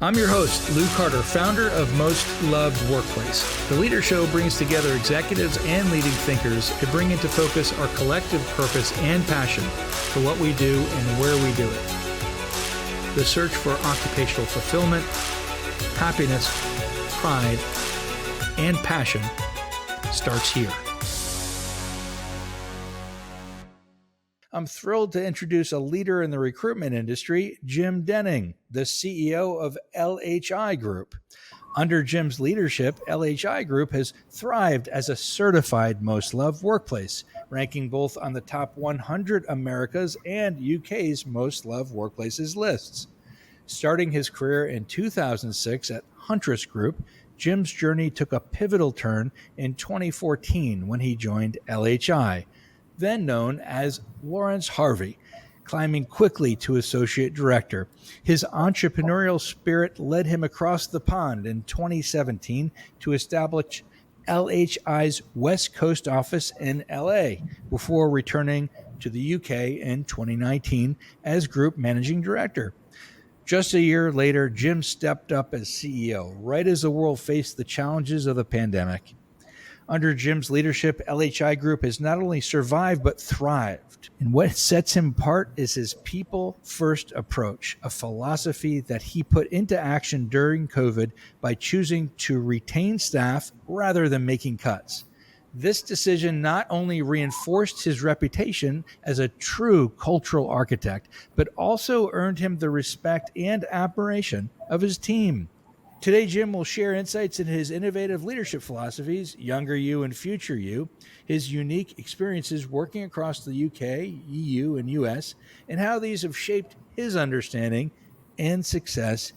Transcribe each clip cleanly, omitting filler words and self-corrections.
I'm your host, Lou Carter, founder of Most Loved Workplace. The Leader Show brings together executives and leading thinkers to bring into focus our collective purpose and passion for what we do and where we do it. The search for occupational fulfillment, happiness, pride, and passion starts here. I'm thrilled to introduce a leader in the recruitment industry, Jim Denning, the CEO of LHi Group. Under Jim's leadership, LHi Group has thrived as a certified most loved workplace, ranking both on the top 100 America's and UK's most loved workplaces lists. Starting his career in 2006 at Huntress Group, Jim's journey took a pivotal turn in 2014 when he joined LHi, then known as Lawrence Harvey, climbing quickly to associate director. His entrepreneurial spirit led him across the pond in 2017 to establish LHi's West Coast office in LA before returning to the UK in 2019 as group managing director. Just a year later, Jim stepped up as CEO, right as the world faced the challenges of the pandemic. Under Jim's leadership, LHi Group has not only survived, but thrived. And what sets him apart is his people-first approach, a philosophy that he put into action during COVID by choosing to retain staff rather than making cuts. This decision not only reinforced his reputation as a true cultural architect, but also earned him the respect and admiration of his team. Today, Jim will share insights into his innovative leadership philosophies, younger you and future you, his unique experiences working across the UK, EU, and US, and how these have shaped his understanding and success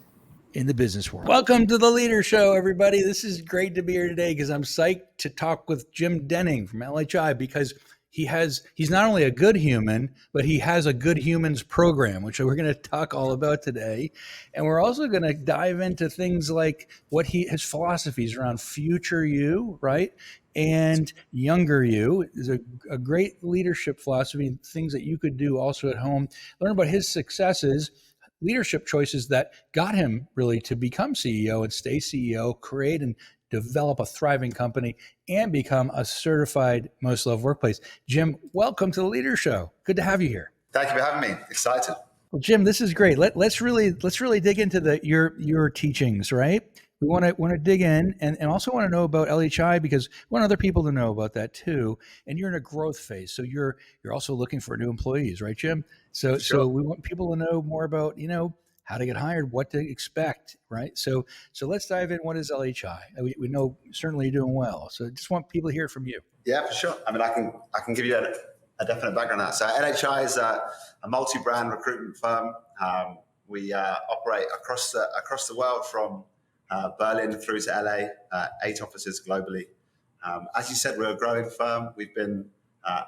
in the business world. Welcome to the Leader Show, everybody. This is great to be here today because I'm psyched to talk with Jim Denning from LHi because he's not only a good human, but he has a good humans program, which we're going to talk all about today. And we're also going to dive into things like his philosophies around future you, right? And younger you is a great leadership philosophy, things that you could do also at home. Learn about his successes, leadership choices that got him really to become CEO and stay CEO, create and develop a thriving company, and become a certified most loved workplace. Jim, welcome to the Leader Show. Good to have you here. Thank you for having me. Excited. Well, Jim, this is great. Let's really dig into your teachings, right? We want to dig in and also want to know about LHi because we want other people to know about that too. And you're in a growth phase, so you're also looking for new employees, right, Jim? So we want people to know more about how to get hired, what to expect, right? So let's dive in. What is LHi? We know certainly you're doing well. So just want people to hear it from you. Yeah, for sure. I mean, I can give you a definite background on that. So LHi is a multi-brand recruitment firm. We operate across the world from Berlin through to LA, 8 offices globally. As you said, we're a growing firm. We've been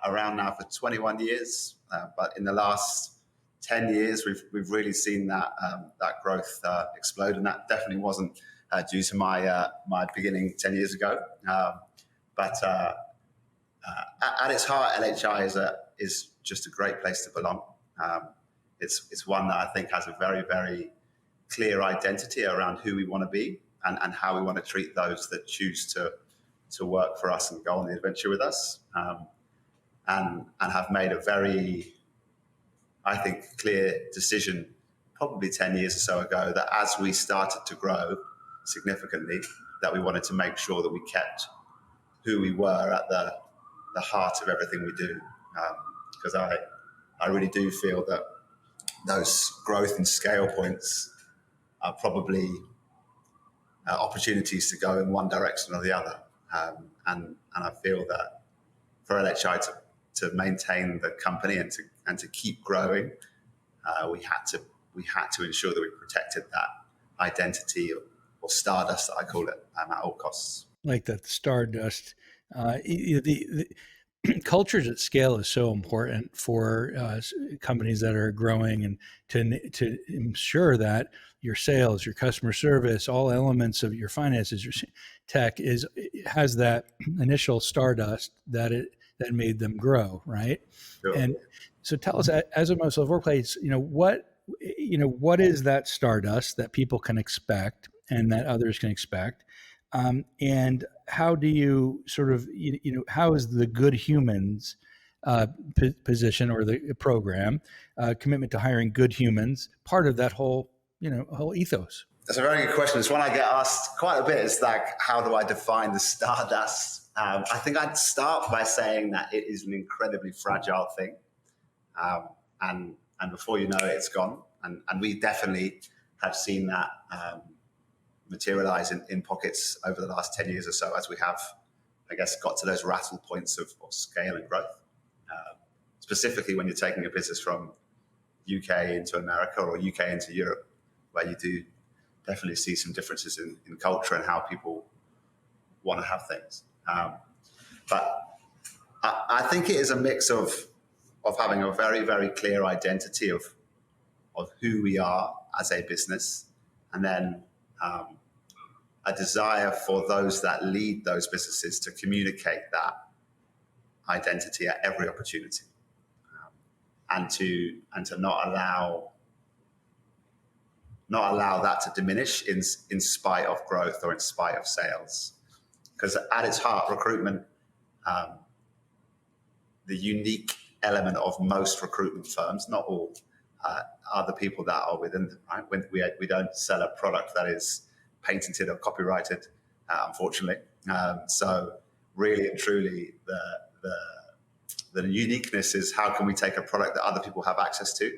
around now for 21 years, but in the last 10 years, we've really seen that growth explode, and that definitely wasn't due to my beginning 10 years ago. But at its heart, LHi is just a great place to belong. It's one that I think has a very, very clear identity around who we want to be and how we want to treat those that choose to work for us and go on the adventure with us, and have made a very, I think, clear decision probably 10 years or so ago that as we started to grow significantly, that we wanted to make sure that we kept who we were at the heart of everything we do. Because I really do feel that those growth and scale points are probably opportunities to go in one direction or the other. And I feel that for LHi to maintain the company and to keep growing, we had to ensure that we protected that identity or stardust, that I call it, at all costs. Like that stardust. The cultures at scale is so important for companies that are growing, and to ensure that your sales, your customer service, all elements of your finances, your tech has that initial stardust that made them grow, right? Sure. And so tell us, as a most loved workplace, what what is that stardust that people can expect and that others can expect? And how do you sort of, how is the good humans position or the program commitment to hiring good humans part of that whole ethos? That's a very good question. It's one I get asked quite a bit. It's like, how do I define the stardust? I think I'd start by saying that it is an incredibly fragile thing. And before you know it, it's gone. And we definitely have seen that materialize in pockets over the last 10 years or so as we have, I guess, got to those rattle points of scale and growth. Specifically when you're taking a business from UK into America or UK into Europe, where you do definitely see some differences in culture and how people want to have things. But I think it is a mix of having a very, very clear identity of who we are as a business, and then a desire for those that lead those businesses to communicate that identity at every opportunity, and to not allow that to diminish in spite of growth or in spite of sales. Because at its heart, recruitment, the unique element of most recruitment firms, not all, are the people that are within them, right? When we don't sell a product that is patented or copyrighted, unfortunately. So really and truly, the uniqueness is how can we take a product that other people have access to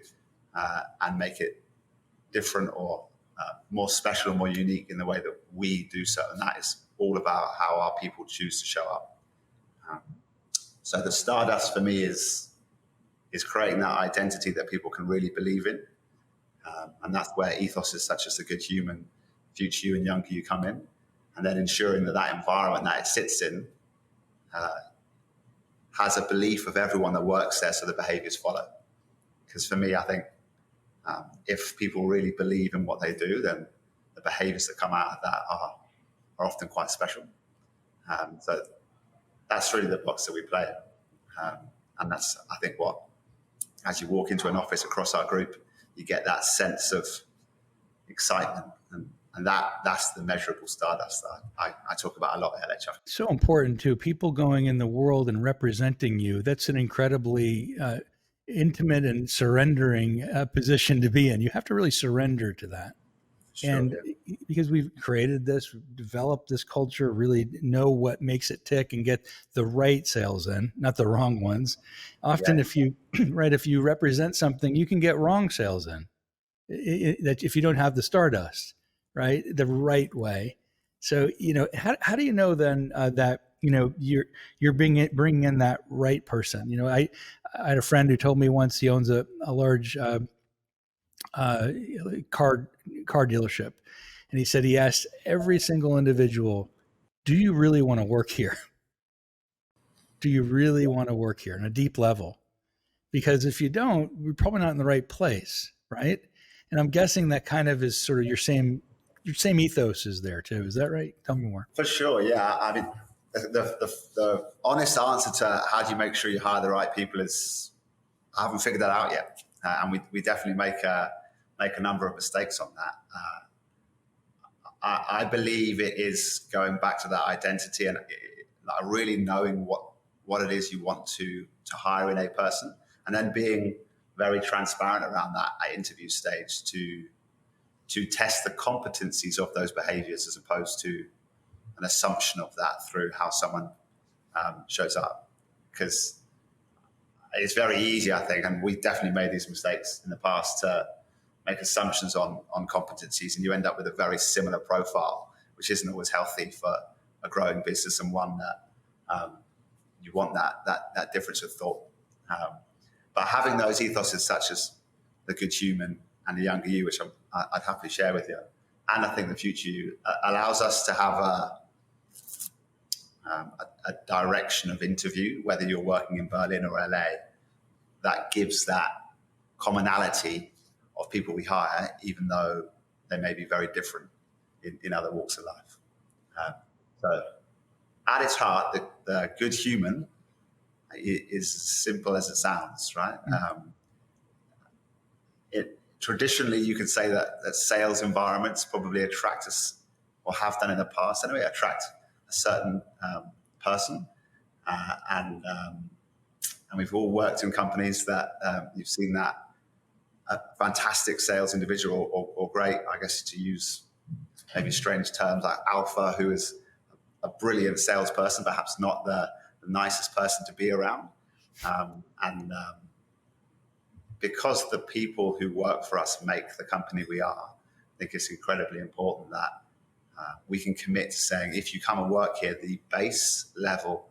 and make it different or more special and more unique in the way that we do so. And that is all about how our people choose to show up. So the stardust for me is creating that identity that people can really believe in. And that's where ethos such as the good human, future you and younger you come in. And then ensuring that environment that it sits in has a belief of everyone that works there so the behaviors follow. Because for me, I think if people really believe in what they do, then the behaviors that come out of that are often quite special. So that's really the box that we play. And that's, I think, what, as you walk into an office across our group, you get that sense of excitement. And that's the measurable stardust that I talk about a lot at LHi. So important too. People going in the world and representing you. That's an incredibly intimate and surrendering position to be in. You have to really surrender to that. Sure, and yeah. Because we've created this, developed this culture, really know what makes it tick and get the right sales in, not the wrong ones. Often, if you represent something, you can get wrong sales in. That if you don't have the stardust, right, the right way. So how do you know then that you're bringing in that right person? I had a friend who told me once he owns a large car dealership, and he said he asked every single individual, "Do you really want to work here? Do you really want to work here?" On a deep level, because if you don't, we're probably not in the right place, right? And I'm guessing that kind of is sort of your same ethos is there too. Is that right? Tell me more. For sure, yeah. I mean, the honest answer to how do you make sure you hire the right people is I haven't figured that out yet, and we definitely make a number of mistakes on that. I believe it is going back to that identity and really knowing what it is you want to hire in a person, and then being very transparent around that at interview stage to test the competencies of those behaviors as opposed to an assumption of that through how someone shows up. Because it's very easy, I think, and we've definitely made these mistakes in the past to make assumptions on competencies, and you end up with a very similar profile, which isn't always healthy for a growing business and one that you want that difference of thought. But having those ethoses such as the good human and the younger you, which I'd happily share with you, and I think the future you, allows us to have a direction of interview, whether you're working in Berlin or LA, that gives that commonality of people we hire, even though they may be very different in other walks of life. So at its heart, the good human is as simple as it sounds, right? traditionally, you could say that sales environments probably attract us, or have done in the past anyway, attract a certain person. And we've all worked in companies that you've seen that a fantastic sales individual, or great, I guess, to use maybe strange terms, like alpha, who is a brilliant salesperson, perhaps not the nicest person to be around. Because the people who work for us make the company we are, I think it's incredibly important that we can commit to saying, if you come and work here, the base level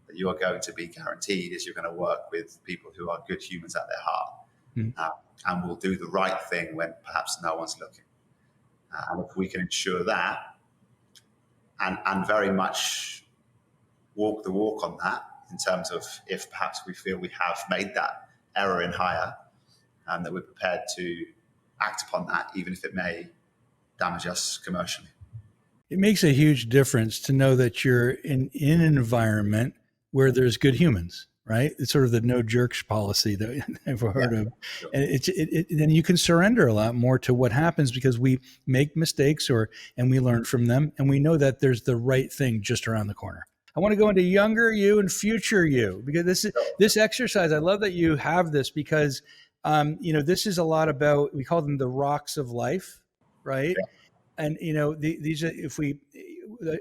that you are going to be guaranteed is you're going to work with people who are good humans at their heart, and will do the right thing when perhaps no one's looking. And if we can ensure that, and very much walk the walk on that, in terms of if perhaps we feel we have made that error in hire, and that we're prepared to act upon that, even if it may damage us commercially. It makes a huge difference to know that you're in an environment where there's good humans, right? It's sort of the no jerks policy that I've heard of. Sure. And then you can surrender a lot more to what happens, because we make mistakes and we learn from them, and we know that there's the right thing just around the corner. I want to go into younger you and future you, because this exercise, I love that you have this, because this is a lot about, we call them the rocks of life, right? Yeah. And these are, if we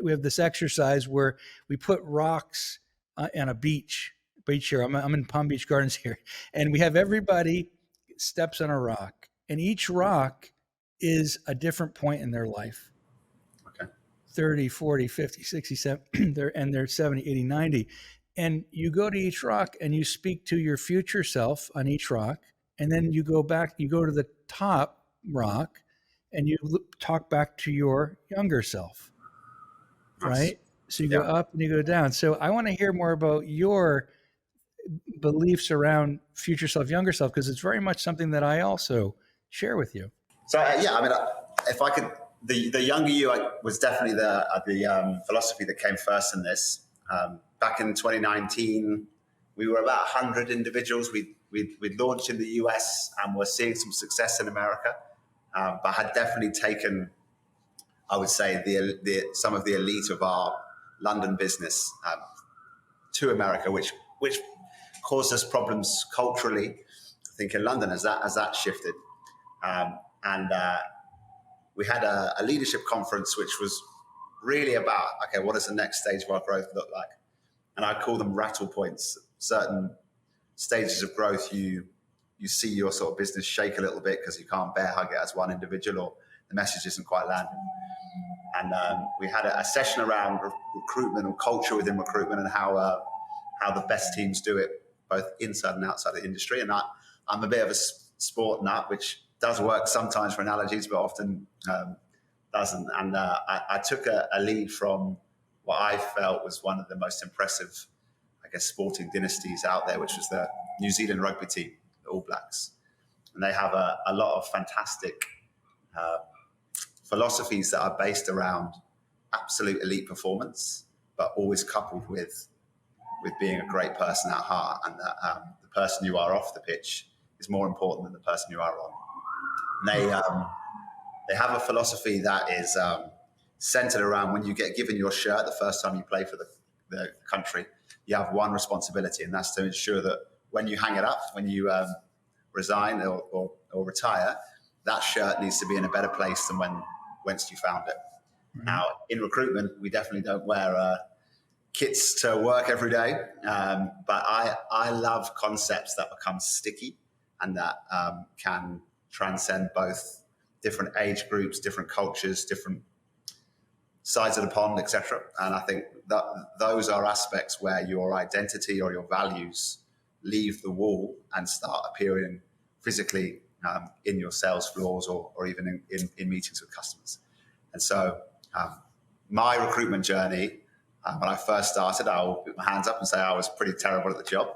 have this exercise where we put rocks on a beach here. I'm in Palm Beach Gardens here, and we have everybody steps on a rock, and each rock is a different point in their life. Okay. 30, 40, 50, 60, 70, they're 70, 80, 90. And you go to each rock and you speak to your future self on each rock. And then you go back, you go to the top rock and you talk back to your younger self, right? So you go up and you go down. So I want to hear more about your beliefs around future self, younger self, because it's very much something that I also share with you. So if I could, the younger you was definitely the philosophy that came first in this. Back in 2019, we were about 100 individuals. We'd launched in the US and were seeing some success in America, but had definitely taken, I would say, some of the elite of our London business to America, which caused us problems culturally, I think, in London as that shifted. We had a leadership conference, which was really about, okay, what does the next stage of our growth look like? And I call them rattle points. Certain stages of growth, you see your sort of business shake a little bit because you can't bear hug it as one individual, or the message isn't quite landing. And we had a session around recruitment and culture within recruitment, and how the best teams do it, both inside and outside the industry. And I'm a bit of a sport nut, which does work sometimes for analogies, but often doesn't. And I took a lead from what I felt was one of the most impressive, I guess, sporting dynasties out there, which was the New Zealand rugby team, the All Blacks. And they have a lot of fantastic philosophies that are based around absolute elite performance, but always coupled with being a great person at heart, and that the person you are off the pitch is more important than the person you are on. And they have a philosophy that is centered around, when you get given your shirt the first time you play for the country, you have one responsibility, and that's to ensure that when you hang it up, when you resign or retire, that shirt needs to be in a better place than whence you found it. Mm-hmm. Now, in recruitment, we definitely don't wear kits to work every day, but I love concepts that become sticky and that can transcend both different age groups, different cultures, different sides of the pond, etc. And I think that those are aspects where your identity or your values leave the wall and start appearing physically in your sales floors or even in meetings with customers. And so my recruitment journey, when I first started, I'll put my hands up and say I was pretty terrible at the job.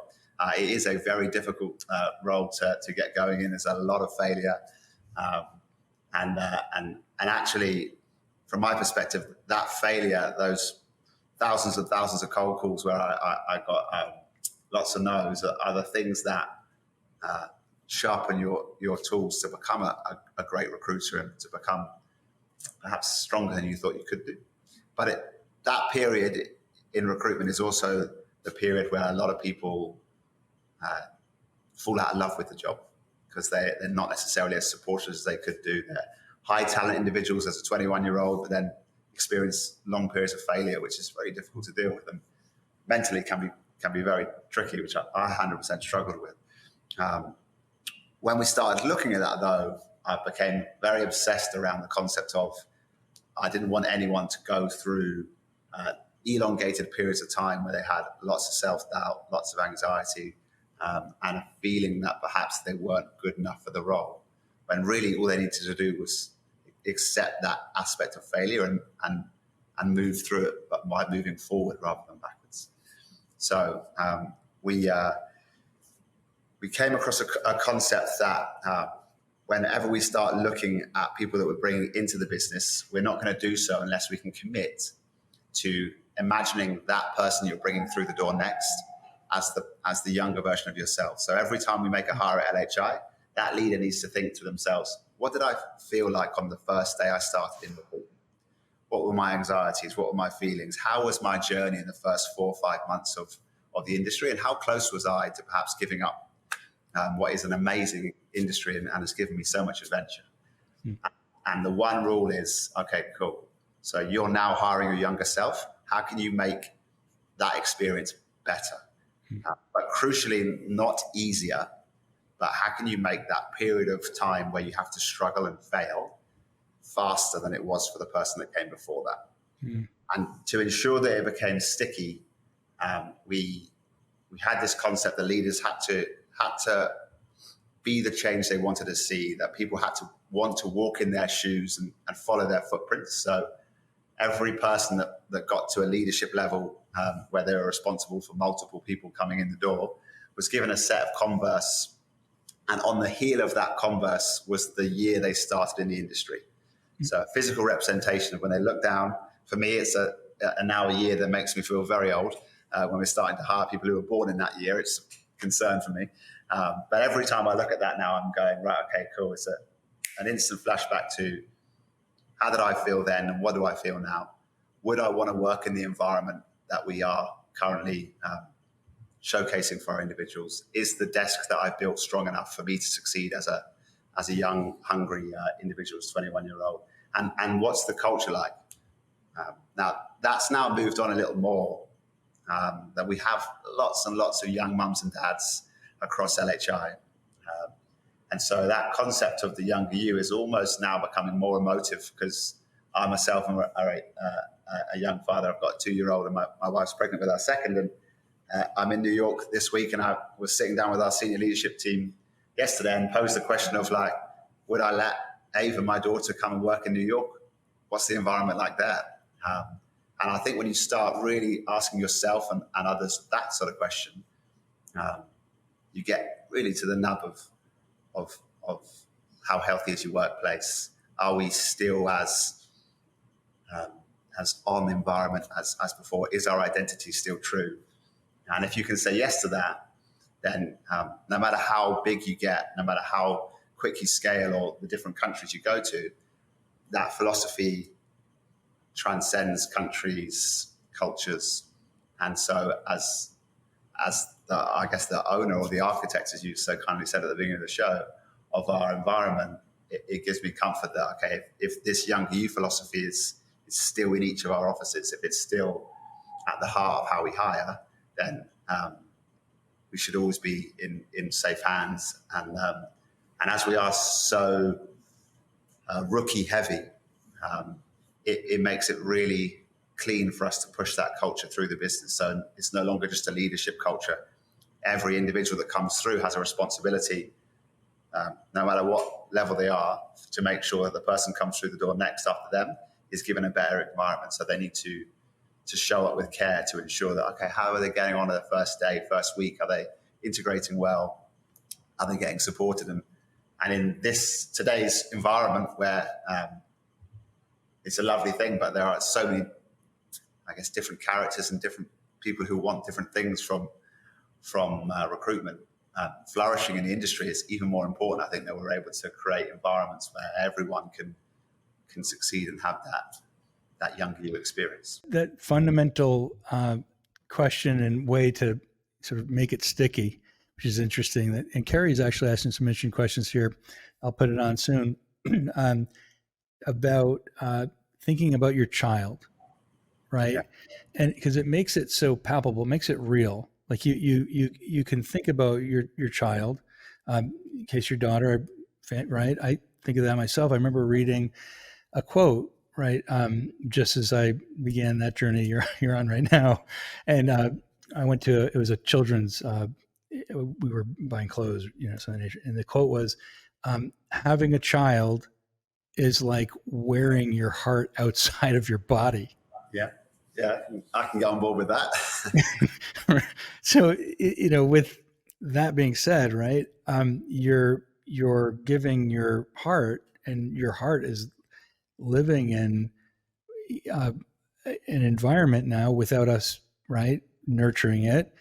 It is a very difficult role to get going in. There's a lot of failure. And actually, from my perspective, that failure, those thousands and thousands of cold calls where I got lots of no's, are the things that sharpen your tools to become a great recruiter and to become perhaps stronger than you thought you could do. But that period in recruitment is also the period where a lot of people fall out of love with the job because they're not necessarily as supportive as they could do. They're high talent individuals as a 21-year-old, but then experience long periods of failure, which is very difficult to deal with, and mentally can be very tricky, which I 100% struggled with. When we started looking at that, though, I became very obsessed around the concept of I didn't want anyone to go through elongated periods of time where they had lots of self-doubt, lots of anxiety, and a feeling that perhaps they weren't good enough for the role, when really all they needed to do was accept that aspect of failure and move through it, but by moving forward rather than backwards. So we came across a concept that whenever we start looking at people that we're bringing into the business, we're not going to do so unless we can commit to imagining that person you're bringing through the door next as the younger version of yourself. So every time we make a hire at LHi, that leader needs to think to themselves, what did I feel like on the first day I started in recruitment? What were my anxieties? What were my feelings? How was my journey in the first 4 or 5 months of the industry? And how close was I to perhaps giving up what is an amazing industry and has given me so much adventure? And the one rule is, okay, cool. So you're now hiring your younger self. How can you make that experience better? But crucially, not easier, but how can you make that period of time where you have to struggle and fail faster than it was for the person that came before that? And to ensure that it became sticky, we had this concept that leaders had to be the change they wanted to see, that people had to want to walk in their shoes and follow their footprints. So every person that got to a leadership level where they were responsible for multiple people coming in the door was given a set of Converse. And on the heel of that Converse was the year they started in the industry. So physical representation of when they look down. For me, it's now a year that makes me feel very old. When we're starting to hire people who were born in that year, it's a concern for me. But every time I look at that now, I'm going, right, okay, cool. It's an instant flashback to how did I feel then and what do I feel now? Would I want to work in the environment that we are currently showcasing for our individuals? Is the desk that I've built strong enough for me to succeed as a young, hungry individual, 21-year-old? And what's the culture like? Now, that's now moved on a little more, that we have lots and lots of young mums and dads across LHi. And so that concept of the younger you is almost now becoming more emotive, because I myself am a young father. I've got a 2-year-old and my wife's pregnant with our second. And I'm in New York this week, and I was sitting down with our senior leadership team yesterday and posed the question of, like, would I let Ava, my daughter, come and work in New York? What's the environment like there? And I think when you start really asking yourself and others that sort of question, you get really to the nub of how healthy is your workplace. Are we still as on environment as before? Is our identity still true? And if you can say yes to that, then no matter how big you get, no matter how quick you scale or the different countries you go to, that philosophy transcends countries, cultures. And so as I guess the owner or the architect, as you so kindly said at the beginning of the show, of our environment, it gives me comfort that, okay, if this younger you philosophy is still in each of our offices, if it's still at the heart of how we hire, then we should always be in safe hands. And as we are so rookie heavy, it makes it really clean for us to push that culture through the business. So it's no longer just a leadership culture. Every individual that comes through has a responsibility, no matter what level they are, to make sure that the person comes through the door next after them is given a better environment. So they need to show up with care to ensure that, okay, how are they getting on their first day, first week? Are they integrating well? Are they getting supported? And in today's environment where it's a lovely thing, but there are so many, I guess, different characters and different people who want different things from recruitment. flourishing in the industry, it's even more important, I think, that we're able to create environments where everyone can succeed and have that younger you experience. That fundamental question and way to sort of make it sticky, which is interesting. That, and Carrie's actually asking some interesting questions here. I'll put it on soon. About thinking about your child, right? Yeah. And because it makes it so palpable, it makes it real. Like you can think about your child, in case your daughter, right? I think of that myself. I remember reading a quote, right? Just as I began that journey you're on right now, and I went to it was a children's. We were buying clothes, and the quote was, "Having a child is like wearing your heart outside of your body." Yeah. Yeah. I can get on board with that. So, with that being said, right, you're giving your heart, and your heart is living in uh, an environment now without us, right, nurturing it,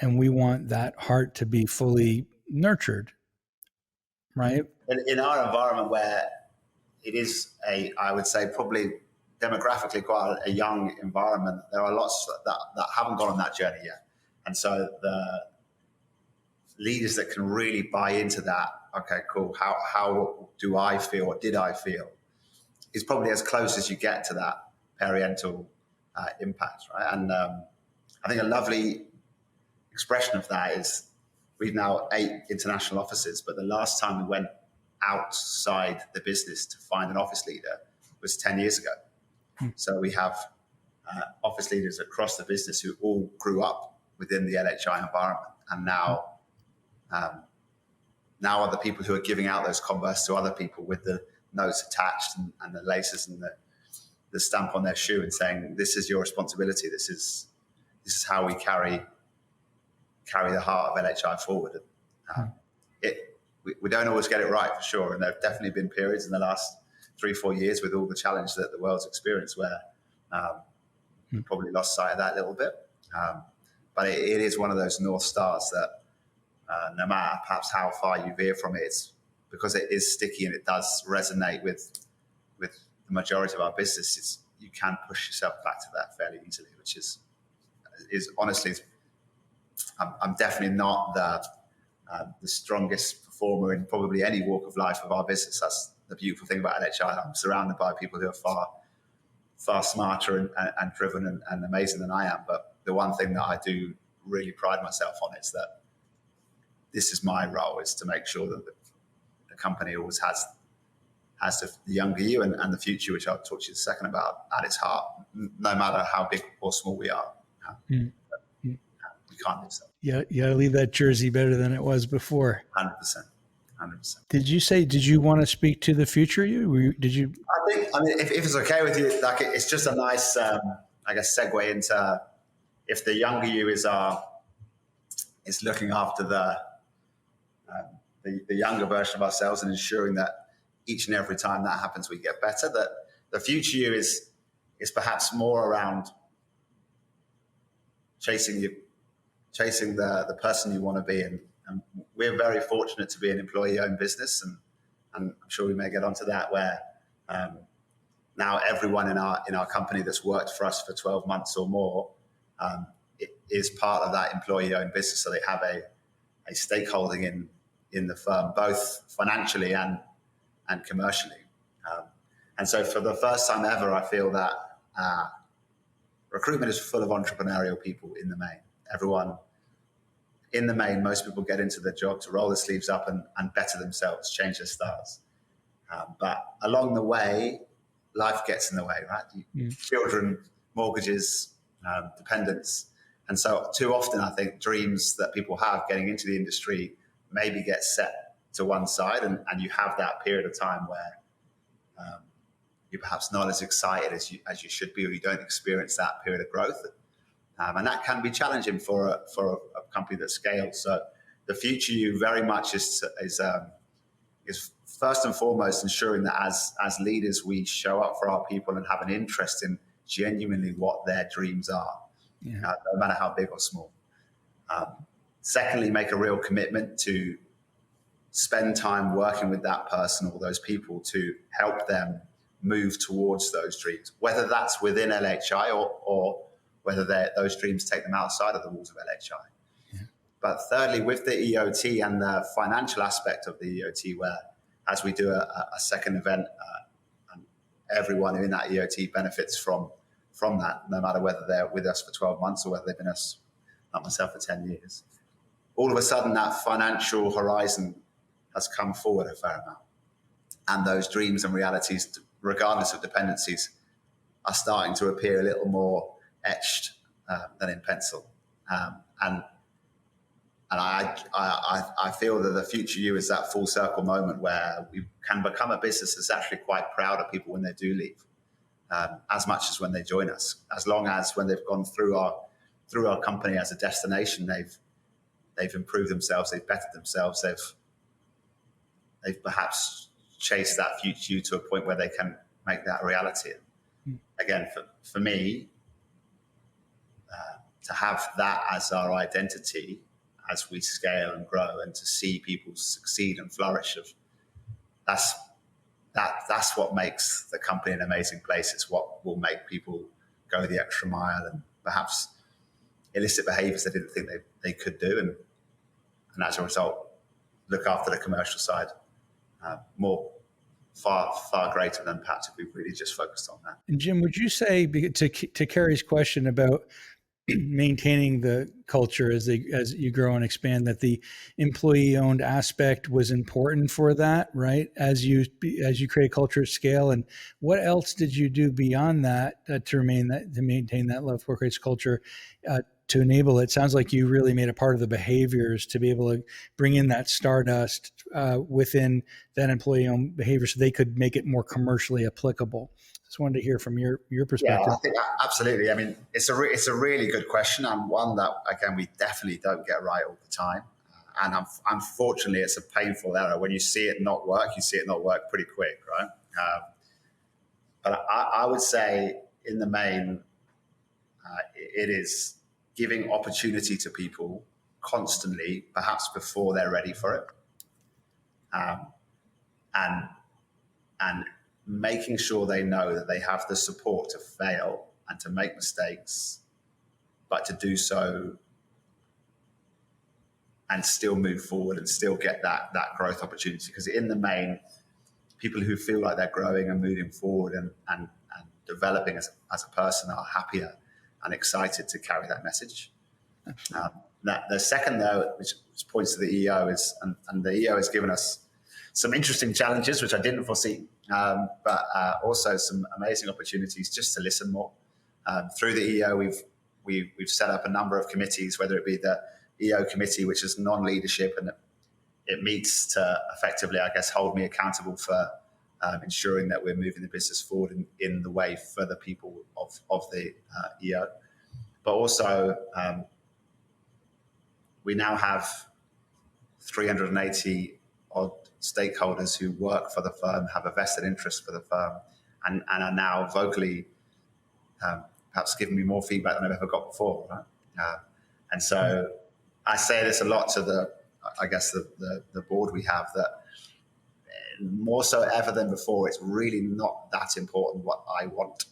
and we want that heart to be fully nurtured, right? In our environment where it is I would say probably demographically quite a young environment, there are lots that haven't gone on that journey yet. And so the leaders that can really buy into that, okay, cool, how do I feel, or did I feel, is probably as close as you get to that parental impact, right? And I think a lovely expression of that is we've now 8 international offices, but the last time we went outside the business to find an office leader was 10 years ago. So we have office leaders across the business who all grew up within the LHi environment, and now are the people who are giving out those Converse to other people with the notes attached and the laces and the stamp on their shoe, and saying, "This is your responsibility. This is how we carry the heart of LHi forward." We don't always get it right, for sure, and there have definitely been periods in the last 3-4 years with all the challenge that the world's experienced where we probably lost sight of that a little bit. But it is one of those North Stars that no matter perhaps how far you veer from it, it's because it is sticky and it does resonate with the majority of our business. You can push yourself back to that fairly easily, which is honestly, I'm definitely not the strongest performer in probably any walk of life of our business. That's the beautiful thing about LHi. I'm surrounded by people who are far smarter and driven and amazing than I am. But the one thing that I do really pride myself on is that this is my role, is to make sure that the company always has the younger you and the future, which I'll talk to you in a second about, at its heart, no matter how big or small we are. We can't lose that. Yeah, you got to leave that jersey better than it was before. 100%. 100%. Did you want to speak to the future you? Did you? I mean, if it's okay with you, like it's just a nice, I guess, segue into if the younger you is looking after the younger version of ourselves and ensuring that each and every time that happens, we get better. That the future you is perhaps more around chasing the person you want to be. And we're very fortunate to be an employee-owned business, and I'm sure we may get onto that, where now everyone in our company that's worked for us for 12 months or more is part of that employee-owned business. So they have a stakeholding in the firm, both financially and commercially. And so for the first time ever, I feel that recruitment is full of entrepreneurial people in the main. Everyone in the main, most people get into their job to roll their sleeves up and better themselves, change their styles. But along the way, life gets in the way, right? Children, mortgages, dependents. And so too often, I think dreams that people have getting into the industry maybe get set to one side, and you have that period of time where you're perhaps not as excited as you should be, or you don't experience that period of growth. And that can be challenging for a company that scales. So the future you very much is first and foremost ensuring that as leaders, we show up for our people and have an interest in genuinely what their dreams are, no matter how big or small. Secondly, make a real commitment to spend time working with that person or those people to help them move towards those dreams, whether that's within LHI or whether those dreams take them outside of the walls of LHI. Yeah. But thirdly, with the EOT and the financial aspect of the EOT, where as we do a second event, and everyone in that EOT benefits from that, no matter whether they're with us for 12 months or whether they've been us, like myself, for 10 years. All of a sudden, that financial horizon has come forward a fair amount. And those dreams and realities, regardless of dependencies, are starting to appear a little more etched than in pencil. And I feel that the future you is that full circle moment where we can become a business that's actually quite proud of people when they do leave, as much as when they join us. As long as when they've gone through our company as a destination, they've improved themselves, they've bettered themselves, they've perhaps chased that future you to a point where they can make that a reality. Again, for me, to have that as our identity as we scale and grow, and to see people succeed and flourish, that's what makes the company an amazing place. It's what will make people go the extra mile and perhaps elicit behaviors they didn't think they could do, and as a result, look after the commercial side far greater than perhaps if we really just focused on that. And Jim, would you say, to Carrie's question about maintaining the culture as you grow and expand, that the employee-owned aspect was important for that, right? As you create a culture at scale, and what else did you do beyond that to maintain that love for creates culture? To enable it, sounds like you really made a part of the behaviors to be able to bring in that stardust within that employee-owned behavior, so they could make it more commercially applicable. Just wanted to hear from your perspective. Yeah, I think absolutely. I mean, it's a really good question, and one that, again, we definitely don't get right all the time. And unfortunately, it's a painful error. When you see it not work, you see it not work pretty quick, right? But I would say, in the main, it is giving opportunity to people constantly, perhaps before they're ready for it, and making sure they know that they have the support to fail and to make mistakes, but to do so and still move forward and still get that growth opportunity. Because in the main, people who feel like they're growing and moving forward and developing as a person are happier and excited to carry that message. The second, though, which points to the EO, is, and the EO has given us some interesting challenges, which I didn't foresee, but also some amazing opportunities just to listen more. Through the EO, we've set up a number of committees, whether it be the EO committee, which is non-leadership, and it meets to effectively, I guess, hold me accountable for ensuring that we're moving the business forward in the way for the people of the EO. But also, we now have 380 odd stakeholders who work for the firm, have a vested interest for the firm, and are now vocally perhaps giving me more feedback than I've ever got before. Right? And so I say this a lot to the board we have, that more so ever than before, it's really not that important what I want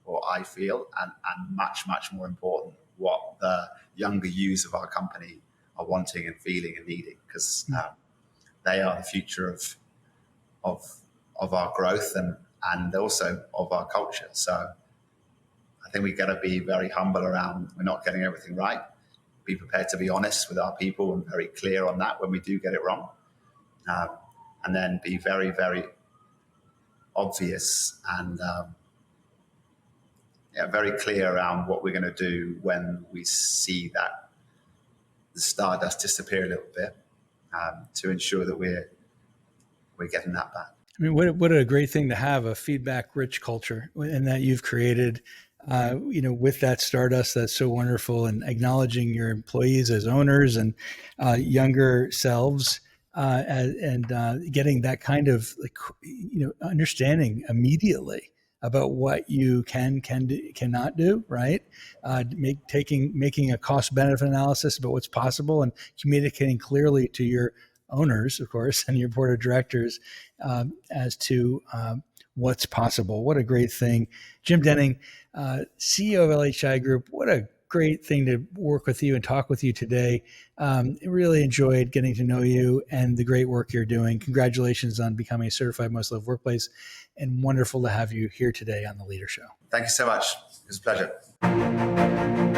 or I feel, and much, much more important what the younger yous of our company are wanting and feeling and needing, because they are the future of our growth and also of our culture. So I think we've got to be very humble around, we're not getting everything right. Be prepared to be honest with our people and very clear on that when we do get it wrong. And then be very, very obvious and very clear around what we're going to do when we see that the stardust disappear a little bit, to ensure that we're getting that back. I mean, what a great thing to have a feedback-rich culture, and that you've created, with that stardust that's so wonderful, and acknowledging your employees as owners and younger selves, and getting that kind of understanding immediately. about what you cannot do, right? Making a cost benefit analysis about what's possible and communicating clearly to your owners, of course, and your board of directors as to what's possible. What a great thing. Jim Denning, CEO of LHi Group, what a great thing to work with you and talk with you today. Really enjoyed getting to know you and the great work you're doing. Congratulations on becoming a certified Most Loved Workplace, and wonderful to have you here today on the Leader Show. Thank you so much. It was a pleasure.